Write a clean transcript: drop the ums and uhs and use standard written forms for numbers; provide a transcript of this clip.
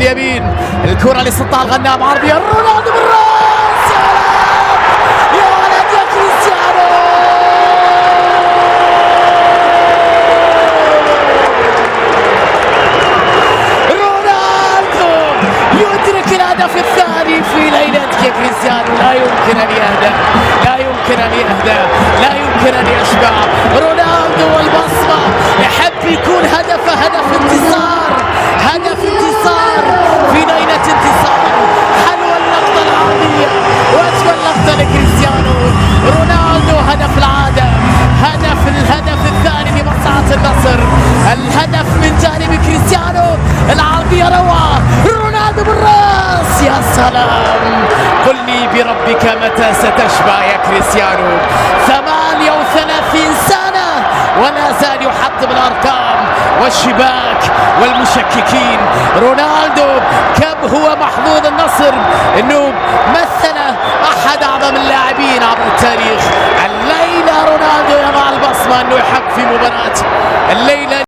اليمين الكرة لسلطان الغنام عرضية رونالدو بالراس يا ولد يا كريستيانو رونالدو يدرك الهدف الثاني في ليلتك يا كريستيانو. لا يمكن أن يهدأ لا يمكن أن يهدأ لا يمكن أن يشبع. رونالدو والبصمة يحب يكون هدفه هدف انتصار هدف انتصار في ليلة انتصار. حلوة اللقطة العرضية وأجمل لقطة لكريستيانو رونالدو. هدف العادة الهدف الثاني لمصلحة النصر. الهدف من جانب كريستيانو العرضية روعة رونالدو بالراس يا سلام. قل لي بربك متى ستشبع يا كريستيانو. 38 سنة ولا زال يحطم الأرقام والشباك والمشككين. رونالدو كم هو محظوظ النصر انه مثل احد اعظم اللاعبين عبر التاريخ. الليلة رونالدو يضع البصمة انه يحق في مباراة